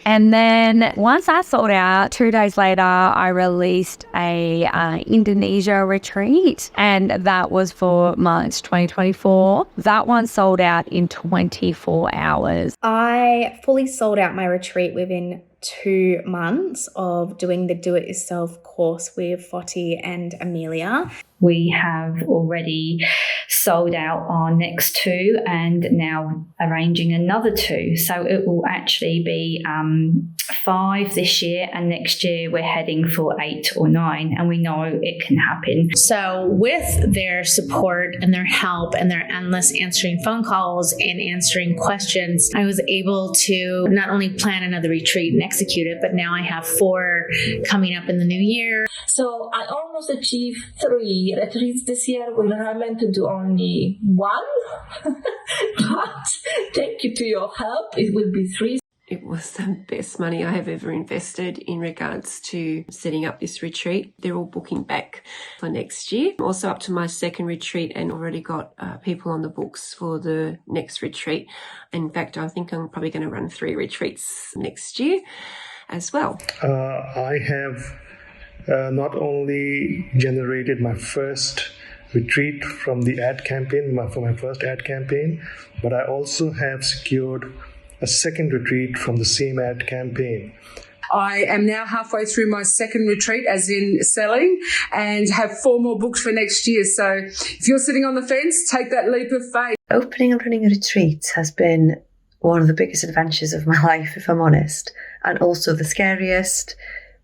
And then once that sold out, 2 days later, I released a Indonesia retreat, and that was for March 2024. That one sold out in 24 hours. I fully sold out my retreat within 2 months of doing the do-it-yourself course with Foti and Amelia. We have already sold out our next 2 and now arranging another 2. So it will actually be 5 this year, and next year we're heading for 8 or 9, and we know it can happen. So with their support and their help and their endless answering phone calls and answering questions, I was able to not only plan another retreat and execute it, but now I have 4 coming up in the new year. So I almost achieved 3 retreats this year when I meant to do only 1. But thank you to your help, it will be 3. It was the best money I have ever invested in regards to setting up this retreat. They're all booking back for next year. I'm also up to my 2nd retreat and already got people on the books for the next retreat. In fact, I think I'm probably going to run 3 retreats next year as well. I have not only generated my first retreat from the ad campaign, for my first ad campaign, but I also have secured a 2nd retreat from the same ad campaign. I am now halfway through my 2nd retreat, as in selling, and have 4 more booked for next year. So if you're sitting on the fence, take that leap of faith. Opening and running a retreat has been one of the biggest adventures of my life, if I'm honest, and also the scariest,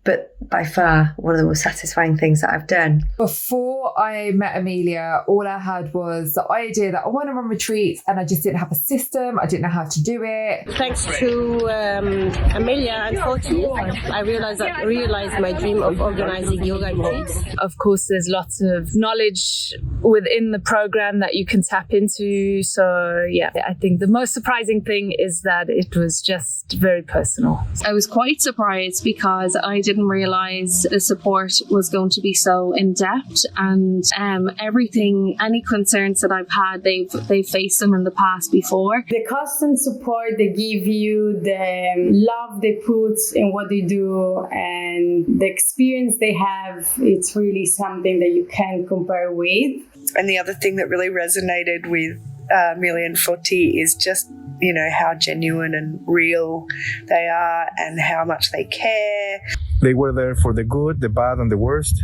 but by far one of the most satisfying things that I've done. Before I met Amelia, all I had was the idea that I want to run retreats, and I just didn't have a system. I didn't know how to do it. Thanks to Amelia and Foti, I realized my dream of organizing yoga retreats. Of course, there's lots of knowledge within the program that you can tap into. So yeah, I think the most surprising thing is that it was just very personal. I was quite surprised because I didn't realize the support was going to be so in-depth, and everything, any concerns that I've had, they've faced them in the past before. The constant support they give you, the love they put in what they do, and the experience they have, it's really something that you can't compare with. And the other thing that really resonated with Amelia and Foti is just, how genuine and real they are and how much they care. They were there for the good, the bad, and the worst.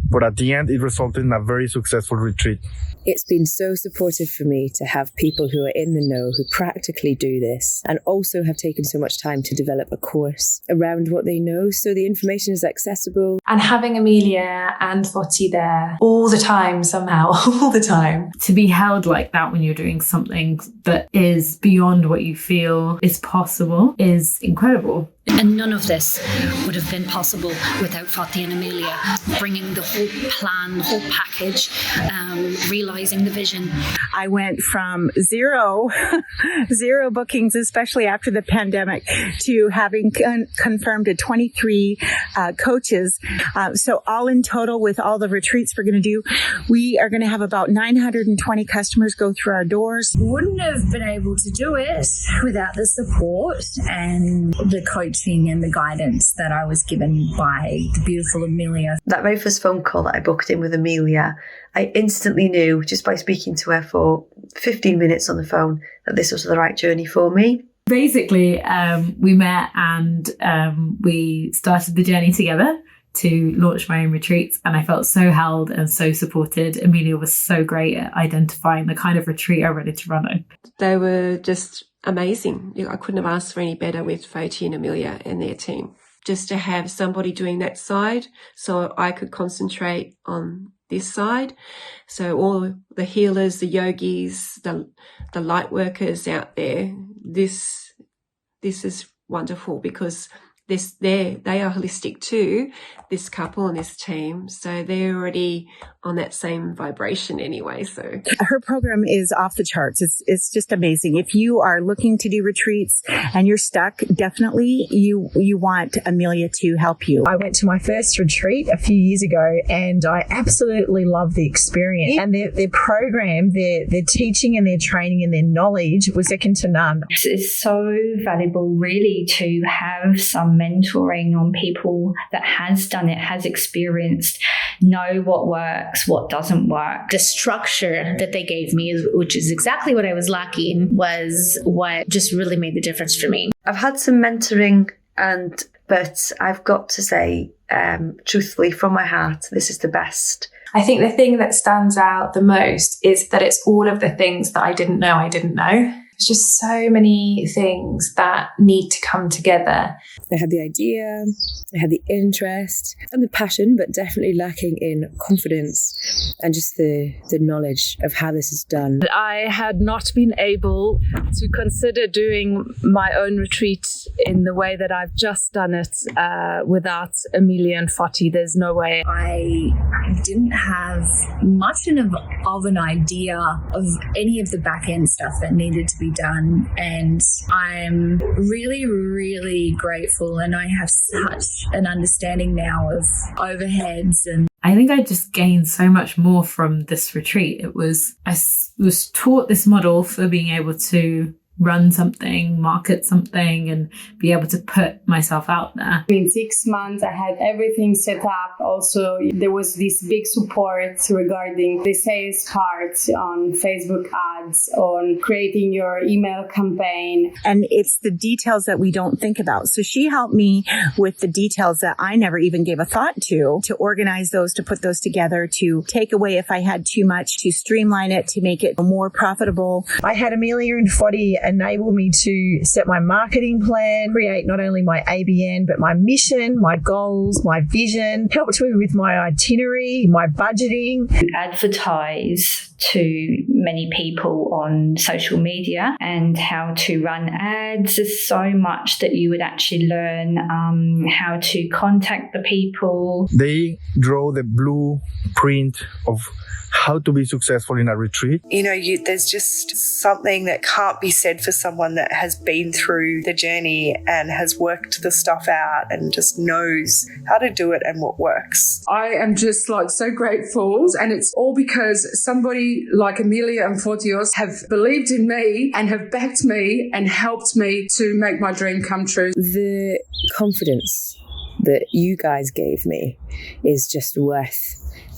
But at the end, it resulted in a very successful retreat. It's been so supportive for me to have people who are in the know, who practically do this, and also have taken so much time to develop a course around what they know, so the information is accessible. And having Amelia and Foti there all the time, somehow, all the time. To be held like that when you're doing something that is beyond what you feel is possible is incredible. And none of this would have been possible without Foti and Amelia bringing the whole plan, the whole package, realising the vision. I went from zero bookings, especially after the pandemic, to having confirmed 23 coaches. So all in total, with all the retreats we're going to do, we are going to have about 920 customers go through our doors. Wouldn't have been able to do it without the support and the coaching and the guidance that I was given by the beautiful Amelia. That very first phone call that I booked in with Amelia, I instantly knew, just by speaking to her for 15 minutes on the phone, that this was the right journey for me. Basically, we met and we started the journey together to launch my own retreats, and I felt so held and so supported. Amelia was so great at identifying the kind of retreat I wanted to run on. They were just amazing. I couldn't have asked for any better with Foti and Amelia and their team. Just to have somebody doing that side so I could concentrate on this side. So all the healers, the yogis, the light workers out there, this is wonderful because they are holistic too, this couple and this team. So they're already on that same vibration anyway. So her program is off the charts. It's just amazing. If you are looking to do retreats and you're stuck, definitely you want Amelia to help you. I went to my first retreat a few years ago and I absolutely love the experience. And their program, their teaching and their training and their knowledge was second to none. It's so valuable really to have some mentoring on people that has done it, has experienced, know what works, what doesn't work. The structure that they gave me, which is exactly what I was lacking, was what just really made the difference for me. I've had some mentoring, but I've got to say, truthfully, from my heart, this is the best. I think the thing that stands out the most is that it's all of the things that I didn't know. There's just so many things that need to come together. I had the idea, I had the interest and the passion, but definitely lacking in confidence and just the knowledge of how this is done. I had not been able to consider doing my own retreat in the way that I've just done it without Amelia and Foti. There's no way. I didn't have much of an idea of any of the back end stuff that needed to be done, and I'm really, really grateful, and I have such an understanding now of overheads. And I think I just gained so much more from this retreat. I was taught this model for being able to run something, market something, and be able to put myself out there. In 6 months, I had everything set up. Also, there was this big support regarding the sales part on Facebook ads, on creating your email campaign. And it's the details that we don't think about. So she helped me with the details that I never even gave a thought to organize those, to put those together, to take away if I had too much, to streamline it, to make it more profitable. I had Amelia and Foti enable me to set my marketing plan, create not only my ABN, but my mission, my goals, my vision, helped me with my itinerary, my budgeting. Advertise to many people on social media and how to run ads. There's so much that you would actually learn, how to contact the people. They draw the blueprint of how to be successful in a retreat. You know, there's just something that can't be said for someone that has been through the journey and has worked the stuff out and just knows how to do it and what works. I am just so grateful, and it's all because somebody like Amelia and Fortios have believed in me and have backed me and helped me to make my dream come true. The confidence that you guys gave me is just worth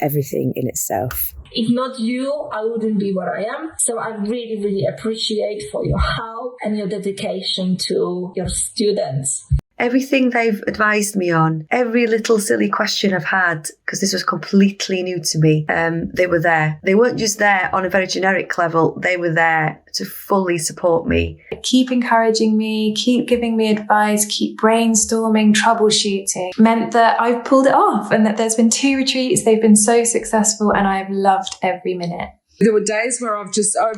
everything in itself. If not you, I wouldn't be what I am. So I really, really appreciate for your help and your dedication to your students. Everything they've advised me on, every little silly question I've had, because this was completely new to me, they were there. They weren't just there on a very generic level, they were there to fully support me. Keep encouraging me, keep giving me advice, keep brainstorming, troubleshooting, meant that I've pulled it off and that there's been 2 retreats, they've been so successful and I've loved every minute. There were days where I've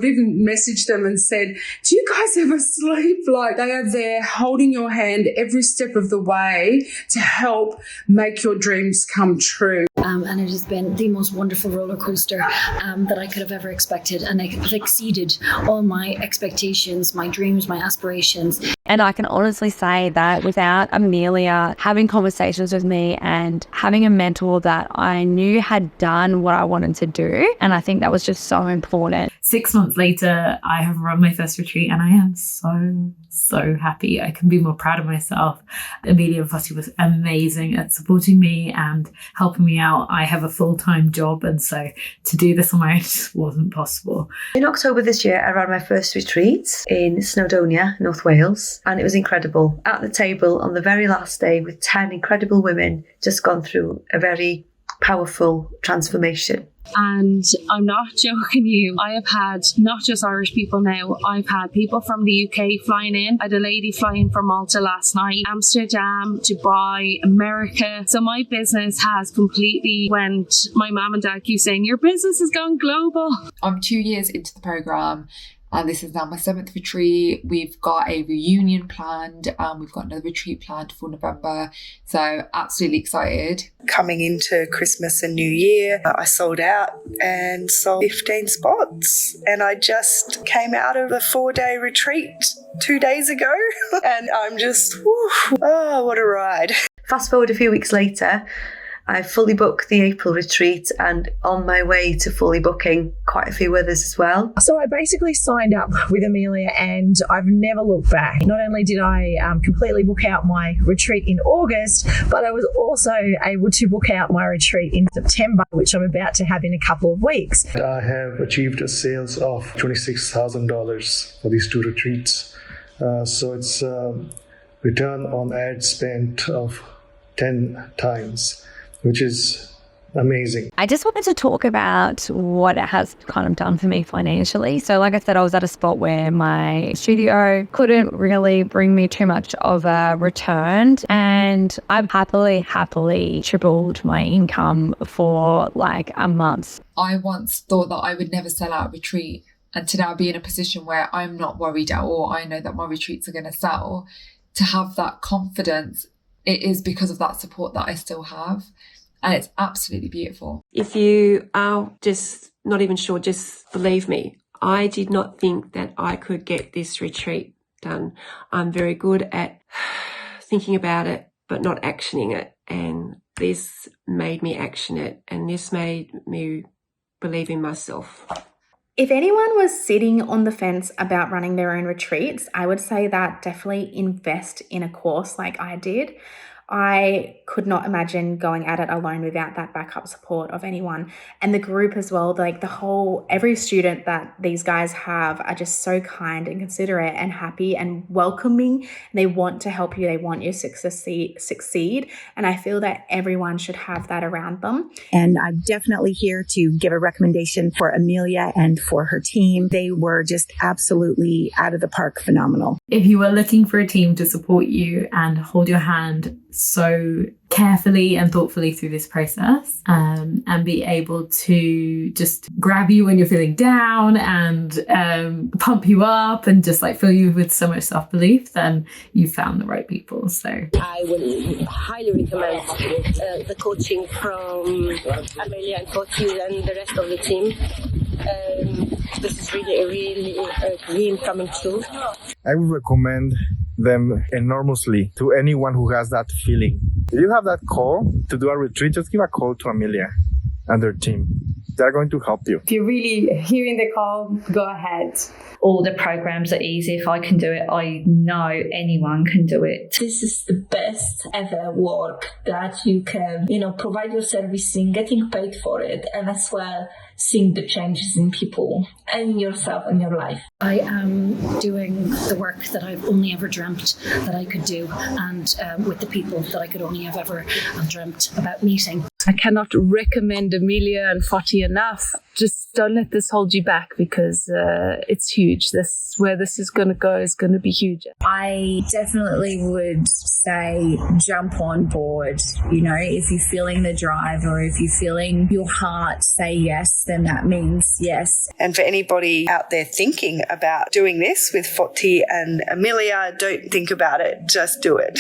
even messaged them and said, do you guys ever sleep? They are there holding your hand every step of the way to help make your dreams come true. And it has been the most wonderful roller coaster that I could have ever expected. And it exceeded all my expectations, my dreams, my aspirations. And I can honestly say that without Amelia having conversations with me and having a mentor that I knew had done what I wanted to do, and I think that was just so important. 6 months later, I have run my first retreat and I am so happy. I can be more proud of myself. Amelia and Foti was amazing at supporting me and helping me out. I have a full-time job, and so to do this on my own just wasn't possible. In October this year, I ran my first retreat in Snowdonia, North Wales, and it was incredible. At the table on the very last day with 10 incredible women, just gone through a very powerful transformation. And I'm not joking you, I have had not just Irish people now, I've had people from the UK flying in. I had a lady flying from Malta last night, Amsterdam, Dubai, America. So my business has completely went, my mum and dad keep saying, your business has gone global. I'm 2 years into the programme And this is now my 7th retreat. We've got a reunion planned. We've got another retreat planned for November. So absolutely excited. Coming into Christmas and New Year, I sold out and sold 15 spots. And I just came out of a 4-day retreat 2 days ago. And I'm just, oh, what a ride. Fast forward a few weeks later, I fully booked the April retreat and on my way to fully booking quite a few others as well. So I basically signed up with Amelia and I've never looked back. Not only did I completely book out my retreat in August, but I was also able to book out my retreat in September, which I'm about to have in a couple of weeks. I have achieved sales of $26,000 for these 2 retreats. So it's return on ad spent of 10 times. Which is amazing. I just wanted to talk about what it has kind of done for me financially. So like I said, I was at a spot where my studio couldn't really bring me too much of a return, and I've happily tripled my income for like a month. I once thought that I would never sell out a retreat, and to now be in a position where I'm not worried at all. I know that my retreats are going to sell. To have that confidence, it is because of that support that I still have. And it's absolutely beautiful. If you are just not even sure, just believe me. I did not think that I could get this retreat done. I'm very good at thinking about it, but not actioning it. And this made me action it. And this made me believe in myself. If anyone was sitting on the fence about running their own retreats, I would say that definitely invest in a course like I did. I could not imagine going at it alone without that backup support of anyone. And the group as well, like every student that these guys have are just so kind and considerate and happy and welcoming. They want to help you. They want you to succeed. And I feel that everyone should have that around them. And I'm definitely here to give a recommendation for Amelia and for her team. They were just absolutely out of the park phenomenal. If you are looking for a team to support you and hold your hand so carefully and thoughtfully through this process, and be able to just grab you when you're feeling down and pump you up and just like fill you with so much self-belief, then you've found the right people. So I will highly recommend the coaching from Amelia and Coaches and the rest of the team. This is really a dream coming true. I would recommend them enormously to anyone who has that feeling. If you have that call to do a retreat, just give a call to Amelia and their team. They're going to help you. If you're really hearing the call, go ahead. All the programs are easy. If I can do it, I know anyone can do it. This is the best ever work that you can, provide your servicing, getting paid for it, and as well seeing the changes in people and yourself and your life. I am doing the work that I've only ever dreamt that I could do, and with the people that I could only have ever dreamt about meeting. I cannot recommend Amelia and Fati enough. Just don't let this hold you back, because it's huge. Where this is going to go is going to be huge. I definitely would say jump on board. If you're feeling the drive or if you're feeling your heart say yes, then that means yes. And for anybody out there thinking about doing this with Fati and Amelia, don't think about it, just do it.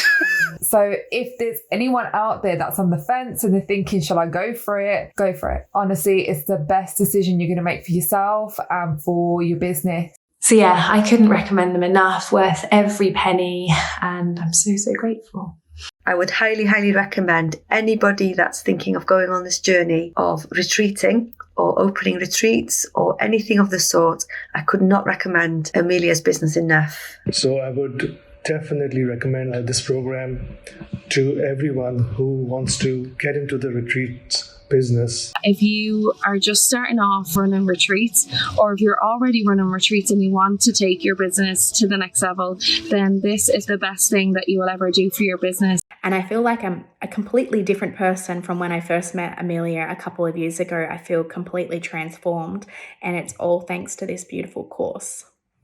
So if there's anyone out there that's on the fence and they're thinking, shall I go for it? Go for it. Honestly, it's the best decision you're going to make for yourself and for your business. So yeah, I couldn't recommend them enough, worth every penny, and I'm so grateful. I would highly recommend anybody that's thinking of going on this journey of retreating or opening retreats or anything of the sort. I could not recommend Amelia's business enough. So I would definitely recommend this program to everyone who wants to get into the retreat business. If you are just starting off running retreats, or if you're already running retreats and you want to take your business to the next level, then this is the best thing that you will ever do for your business. And I feel like I'm a completely different person from when I first met Amelia a couple of years ago. I feel completely transformed, and it's all thanks to this beautiful course.